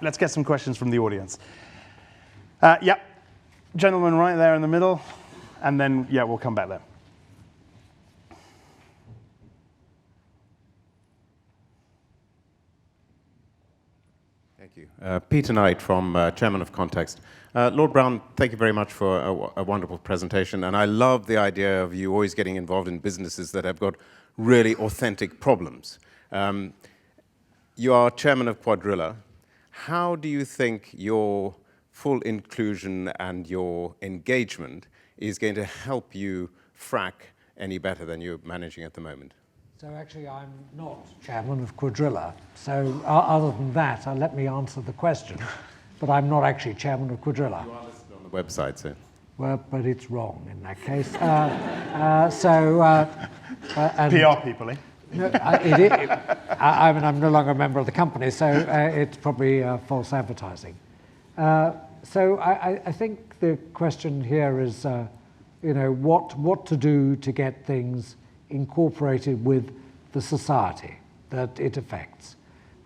Let's get some questions from the audience. Yeah, gentleman right there in the middle, and then, yeah, we'll come back there. Thank you. Peter Knight from Chairman of Context. Lord Brown, thank you very much for a wonderful presentation, and I love the idea of you always getting involved in businesses that have got really authentic problems. You are Chairman of Quadrilla. How do you think your full inclusion and your engagement is going to help you frack any better than you're managing at the moment? So actually, I'm not chairman of Quadrilla. So other than that, let me answer the question. But I'm not actually chairman of Quadrilla. You are listed on the website, so. Well, but it's wrong in that case. PR people, eh? No, I mean, I'm no longer a member of the company, so it's probably false advertising. So I think the question here is, you know, what to do to get things incorporated with the society that it affects.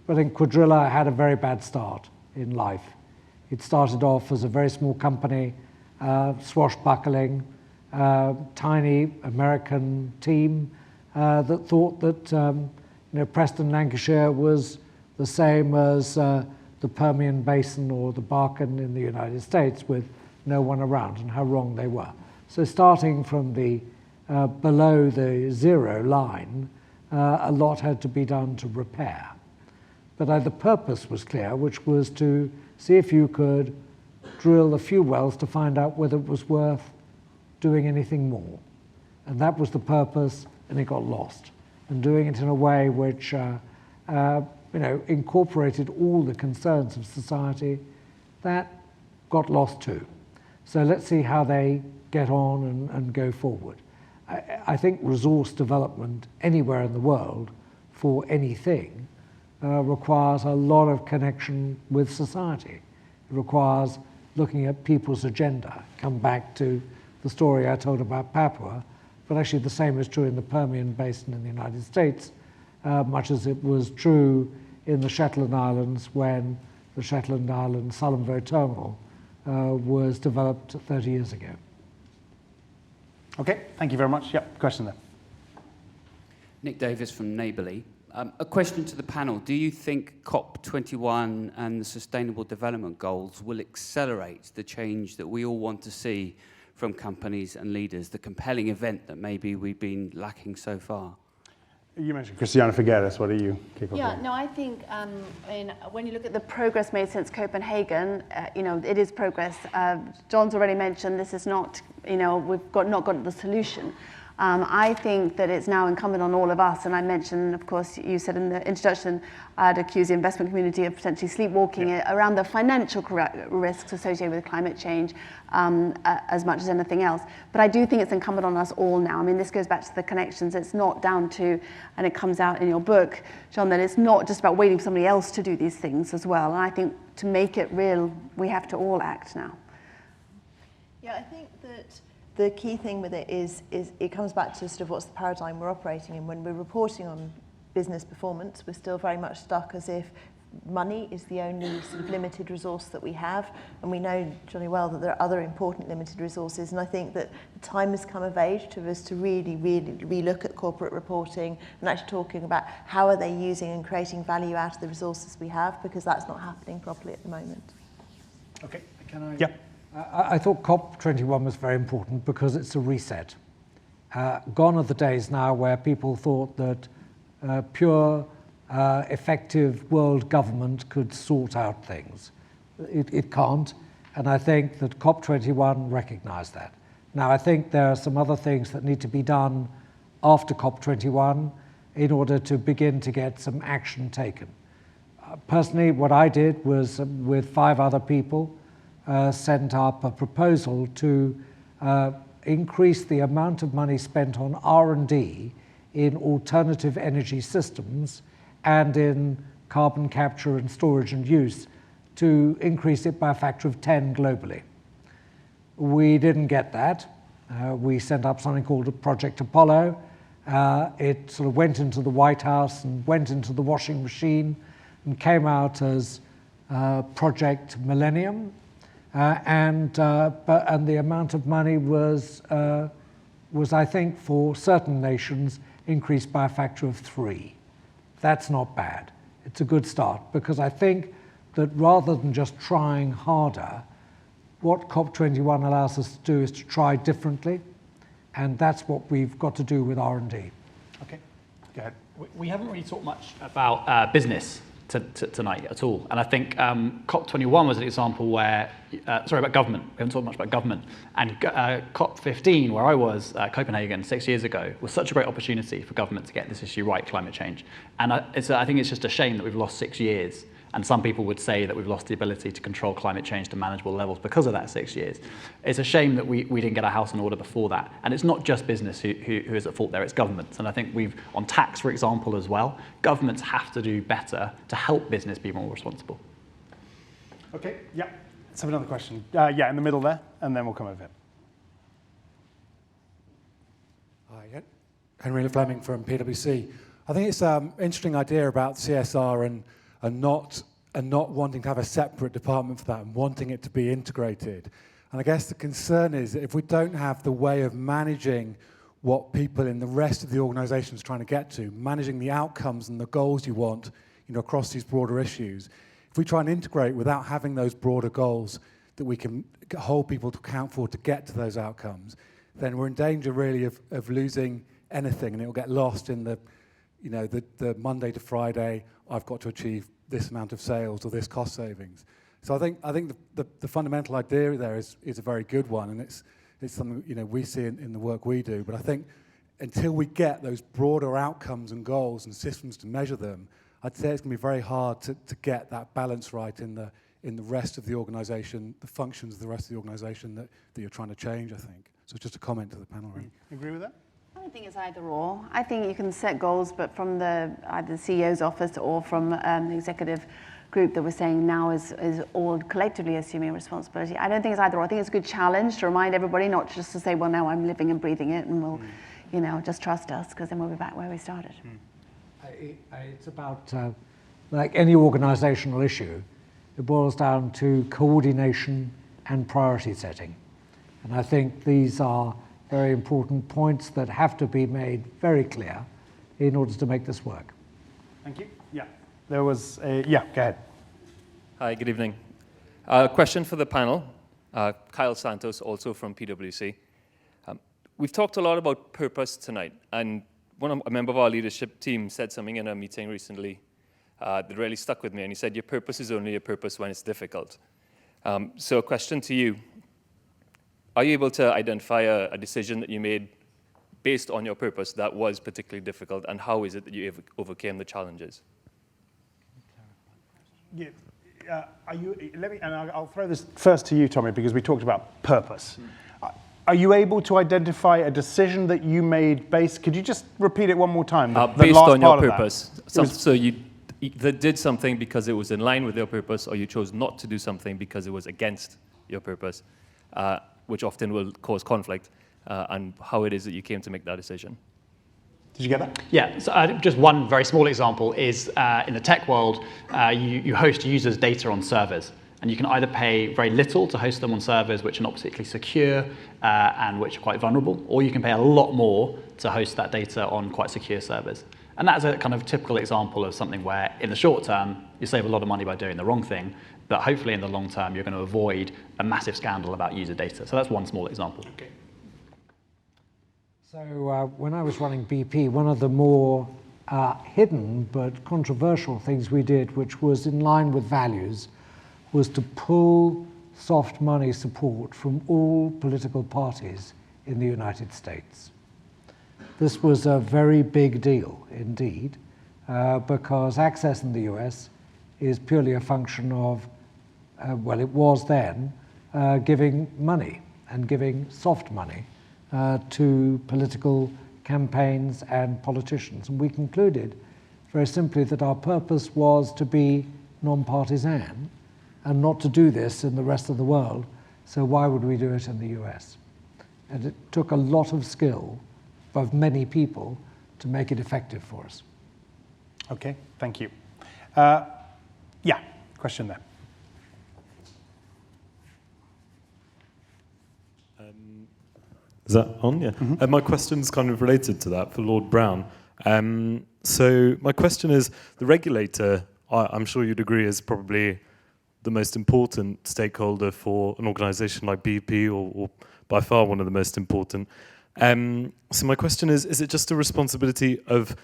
But I think Quadrilla had a very bad start in life. It started off as a very small company, swashbuckling, tiny American team that thought that you know, Preston, Lancashire was the same as the Permian Basin or the Barken in the United States with no one around, and how wrong they were. So starting from the below the zero line, a lot had to be done to repair. But the purpose was clear, which was to see if you could drill a few wells to find out whether it was worth doing anything more. And that was the purpose, and it got lost. And doing it in a way which you know, incorporated all the concerns of society, that got lost too. So let's see how they get on and go forward. I think resource development anywhere in the world for anything requires a lot of connection with society. It requires looking at people's agenda. Come back to the story I told about Papua, but actually the same is true in the Permian Basin in the United States, much as it was true in the Shetland Islands when the Shetland Islands Sullomvo terminal was developed 30 years ago. Okay, thank you very much. Yep, question there. Nick Davis from Neighbourly. A question to the panel. Do you think COP21 and the Sustainable Development Goals will accelerate the change that we all want to see from companies and leaders, the compelling event that maybe we've been lacking so far? You mentioned Christiana Figueres. What do you kick off? Yeah, no, I think when you look at the progress made since Copenhagen, you know, it is progress. John's already mentioned this is not, you know, we've not got the solution. I think that it's now incumbent on all of us, and I mentioned, of course, you said in the introduction, I'd accuse the investment community of potentially sleepwalking around the financial risks associated with climate change as much as anything else. But I do think it's incumbent on us all now. I mean, this goes back to the connections. It's not down to, and it comes out in your book, John, that it's not just about waiting for somebody else to do these things as well. And I think to make it real, we have to all act now. Yeah, I think that the key thing with it is it comes back to sort of what's the paradigm we're operating in. When we're reporting on business performance, we're still very much stuck as if money is the only sort of limited resource that we have. And we know, Johnny, well, that there are other important limited resources. And I think that the time has come of age to us to really, really relook at corporate reporting and actually talking about how are they using and creating value out of the resources we have, because that's not happening properly at the moment. Okay. Can I? Yep. I thought COP21 was very important because it's a reset. Gone are the days now where people thought that pure, effective world government could sort out things. It can't, and I think that COP21 recognized that. Now, I think there are some other things that need to be done after COP21 in order to begin to get some action taken. Personally, what I did was, with 5 other people, sent up a proposal to increase the amount of money spent on R&D in alternative energy systems and in carbon capture and storage and use, to increase it by a factor of 10 globally. We didn't get that. We sent up something called Project Apollo. It sort of went into the White House and went into the washing machine and came out as Project Millennium, and the amount of money was I think for certain nations increased by a factor of 3. That's not bad. It's a good start, because I think that rather than just trying harder, what COP21 allows us to do is to try differently, and that's what we've got to do with R&D. Okay, go ahead. We haven't really talked much about business tonight at all, and I think COP21 was an example where, about government. We haven't talked much about government, and COP15, where I was, Copenhagen, 6 years ago, was such a great opportunity for government to get this issue right, climate change. And I think it's just a shame that we've lost 6 years. And some people would say that we've lost the ability to control climate change to manageable levels because of that 6 years. It's a shame that we didn't get our house in order before that. And it's not just business who is at fault there, it's governments. And I think on tax, for example, as well, governments have to do better to help business be more responsible. Okay, yeah. Let's have another question. Yeah, in the middle there, and then we'll come over here. Hi, Henry Fleming from PwC. I think it's an interesting idea about CSR and not wanting to have a separate department for that and wanting it to be integrated. And I guess the concern is that if we don't have the way of managing what people in the rest of the organisation is trying to get to, managing the outcomes and the goals you want, across these broader issues, if we try and integrate without having those broader goals that we can hold people to account for to get to those outcomes, then we're in danger really of losing anything, and it will get lost in the Monday to Friday, I've got to achieve this amount of sales or this cost savings. So I think the fundamental idea there is a very good one, and it's something we see in the work we do. But I think until we get those broader outcomes and goals and systems to measure them, I'd say it's going to be very hard to get that balance right in the rest of the organisation, the functions of the rest of the organisation that you're trying to change, I think. So it's just a comment to the panel, really. Agree with that? I don't think it's either or. I think you can set goals, but from either the CEO's office or from the executive group that we're saying now is all collectively assuming responsibility. I don't think it's either or. I think it's a good challenge to remind everybody, not just to say, well, now I'm living and breathing it, and we'll, just trust us, because then we'll be back where we started. It's about, like any organisational issue, it boils down to coordination and priority setting. And I think these are very important points that have to be made very clear in order to make this work. Thank you. Yeah, there was a, yeah, go ahead. Hi, good evening. Question for the panel. Kyle Santos, also from PwC. We've talked a lot about purpose tonight, and a member of our leadership team said something in a meeting recently that really stuck with me, and he said, your purpose is only a purpose when it's difficult. So a question to you. Are you able to identify a decision that you made based on your purpose that was particularly difficult, and how is it that you overcame the challenges? Yeah, I'll throw this first to you, Tommy, because we talked about purpose. Are you able to identify a decision that you made based? Could you just repeat it one more time? Based on your purpose. So you either did something because it was in line with your purpose, or you chose not to do something because it was against your purpose, which often will cause conflict, and how it is that you came to make that decision. Did you get that? Yeah, so just one very small example is in the tech world, you host users' data on servers. And you can either pay very little to host them on servers which are not particularly secure and which are quite vulnerable, or you can pay a lot more to host that data on quite secure servers. And that's a kind of typical example of something where, in the short term, you save a lot of money by doing the wrong thing, but hopefully in the long term, you're going to avoid a massive scandal about user data. So that's one small example. Okay. So when I was running BP, one of the more hidden but controversial things we did, which was in line with values, was to pull soft money support from all political parties in the United States. This was a very big deal indeed, because access in the US is purely a function of, well, it was then, giving money and giving soft money to political campaigns and politicians. And we concluded very simply that our purpose was to be non-partisan and not to do this in the rest of the world, so why would we do it in the US? And it took a lot of skill of many people to make it effective for us. Okay, thank you. Yeah, question there. Is that on? Yeah. My question's kind of related to that for Lord Brown. So my question is, the regulator, I'm sure you'd agree, is probably the most important stakeholder for an organisation like BP, or by far one of the most important. So my question is it just a responsibility of,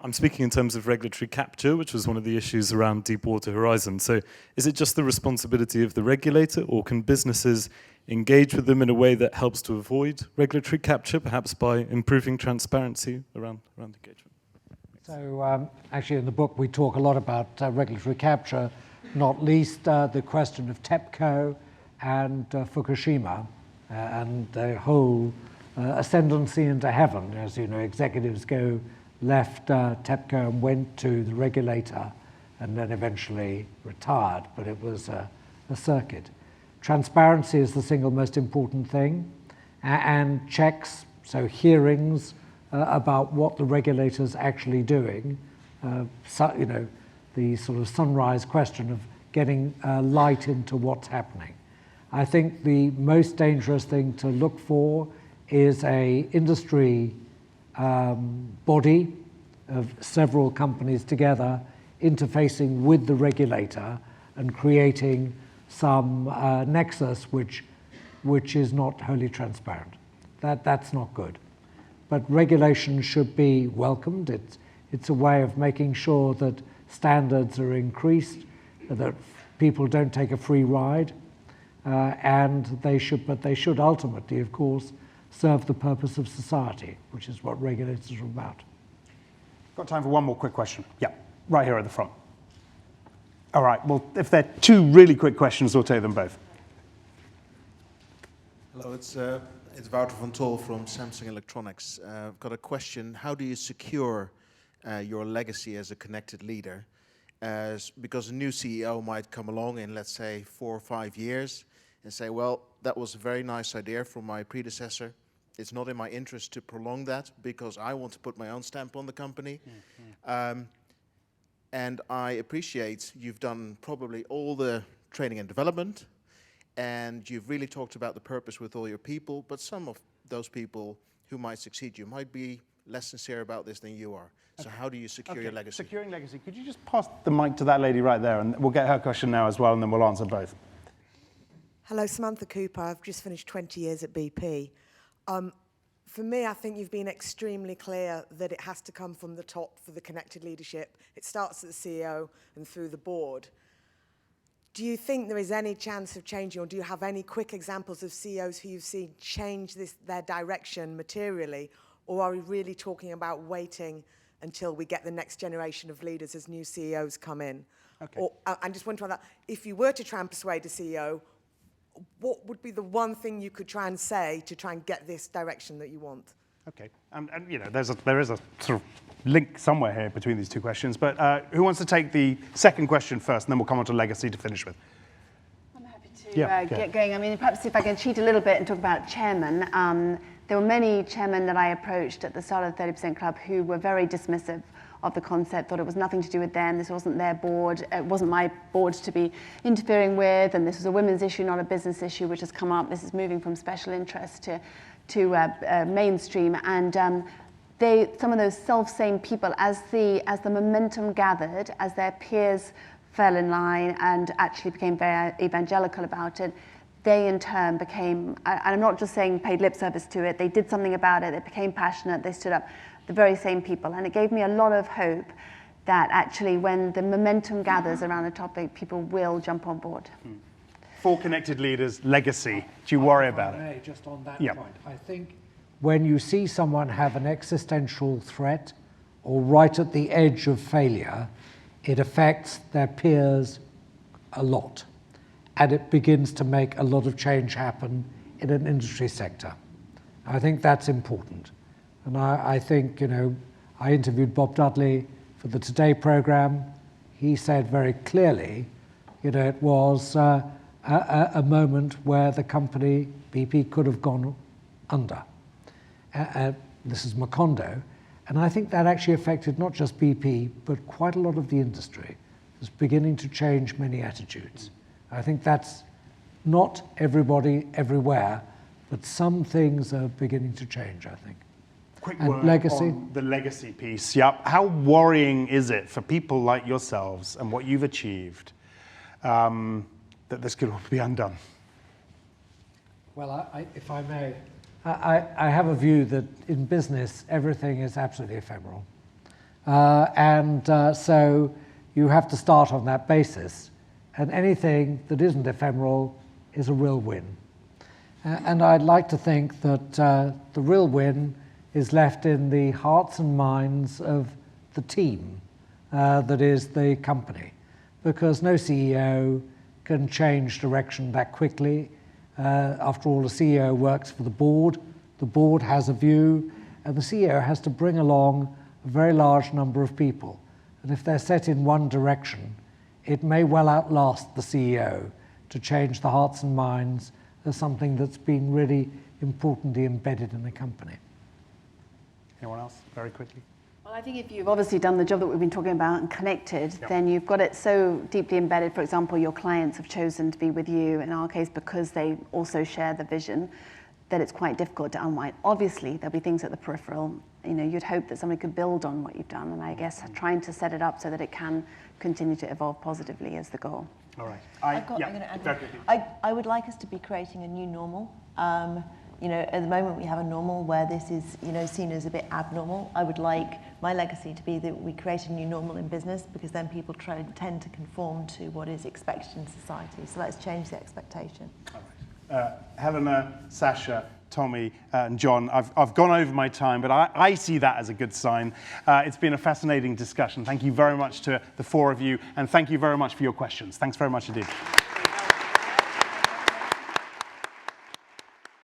I'm speaking in terms of regulatory capture, which was one of the issues around Deepwater Horizon. So is it just the responsibility of the regulator, or can businesses engage with them in a way that helps to avoid regulatory capture, perhaps by improving transparency around engagement? So actually in the book we talk a lot about regulatory capture, not least the question of TEPCO and Fukushima, and the whole ascendancy into heaven. As you know, executives left TEPCO and went to the regulator and then eventually retired, but it was a circuit. Transparency is the single most important thing, and checks, so hearings about what the regulator's actually doing, the sort of sunrise question of getting light into what's happening. I think the most dangerous thing to look for is a industry body of several companies together interfacing with the regulator and creating some nexus which is not wholly transparent. That's not good. But regulation should be welcomed. It's a way of making sure that standards are increased, that people don't take a free ride, and they should ultimately, of course, serve the purpose of society, which is what regulators are about. Got time for one more quick question. Yeah, right here at the front. All right, well, if they're two really quick questions, we'll take them both. Hello, it's Wouter van Tol from Samsung Electronics. I've got a question. How do you secure your legacy as a connected leader? Because a new CEO might come along in, let's say, 4 or 5 years and say, well, that was a very nice idea from my predecessor. It's not in my interest to prolong that because I want to put my own stamp on the company. And I appreciate you've done probably all the training and development, and you've really talked about the purpose with all your people, but some of those people who might succeed you might be less sincere about this than you are. So how do you secure your legacy? Securing legacy. Could you just pass the mic to that lady right there, and we'll get her question now as well, and then we'll answer both. Hello, Samantha Cooper. I've just finished 20 years at BP. For me, I think you've been extremely clear that it has to come from the top for the connected leadership. It starts at the CEO and through the board. Do you think there is any chance of changing, or do you have any quick examples of CEOs who you've seen change their direction materially, or are we really talking about waiting until we get the next generation of leaders as new CEOs come in? Okay. Or, I just want to add that, if you were to try and persuade a CEO, what would be the one thing you could try and say to try and get this direction that you want? Okay, and you know, there is a sort of link somewhere here between these two questions, but who wants to take the second question first, and then we'll come on to legacy to finish with? I'm happy to get going. I mean, perhaps if I can cheat a little bit and talk about chairman. There were many chairmen that I approached at the start of the 30% Club who were very dismissive of the concept, thought it was nothing to do with them, this wasn't their board, it wasn't my board to be interfering with, and this was a women's issue, not a business issue, which has come up. This is moving from special interest to mainstream, and some of those self-same people, as the momentum gathered, as their peers fell in line and actually became very evangelical about it, they in turn became, and I'm not just saying paid lip service to it, they did something about it, they became passionate, they stood up, the very same people. And it gave me a lot of hope that actually when the momentum gathers around a topic, people will jump on board. For connected leaders, legacy, do you worry about it? Just on that point, I think when you see someone have an existential threat or right at the edge of failure, it affects their peers a lot. And it begins to make a lot of change happen in an industry sector. I think that's important. And I think, you know, I interviewed Bob Dudley for the Today program. He said very clearly, you know, it was a moment where the company, BP, could have gone under. This is Macondo. And I think that actually affected not just BP, but quite a lot of the industry. It's beginning to change many attitudes. I think that's not everybody everywhere But some things are beginning to change, I think. Quick And word legacy? on the legacy piece. Yep. How worrying is it for people like yourselves and what you've achieved that this could all be undone? Well, if I may, I have a view that in business, everything is absolutely ephemeral. So you have to start on that basis. And anything that isn't ephemeral is a real win. And I'd like to think that the real win is left in the hearts and minds of the team that is the company. Because no CEO can change direction that quickly. After all, the CEO works for the board has a view, and the CEO has to bring along a very large number of people. And if they're set in one direction, it may well outlast the CEO to change the hearts and minds of something that's been really importantly embedded in the company. Anyone else, very quickly? Well, I think if you've obviously done the job that we've been talking about and connected, then you've got it so deeply embedded. For example, your clients have chosen to be with you, in our case, because they also share the vision, that it's quite difficult to unwind. Obviously, there'll be things at the peripheral. You'd hope that somebody could build on what you've done, and I guess trying to set it up so that it can continue to evolve positively is the goal. All right. I'm going to add. I would like us to be creating a new normal. At the moment we have a normal where this is, seen as a bit abnormal. I would like my legacy to be that we create a new normal in business, because then people tend to conform to what is expected in society. So let's change the expectation. All right. Helena, Sasha, Tommy, and John, I've gone over my time, but I see that as a good sign. It's been a fascinating discussion. Thank you very much to the four of you, and thank you very much for your questions. Thanks very much indeed.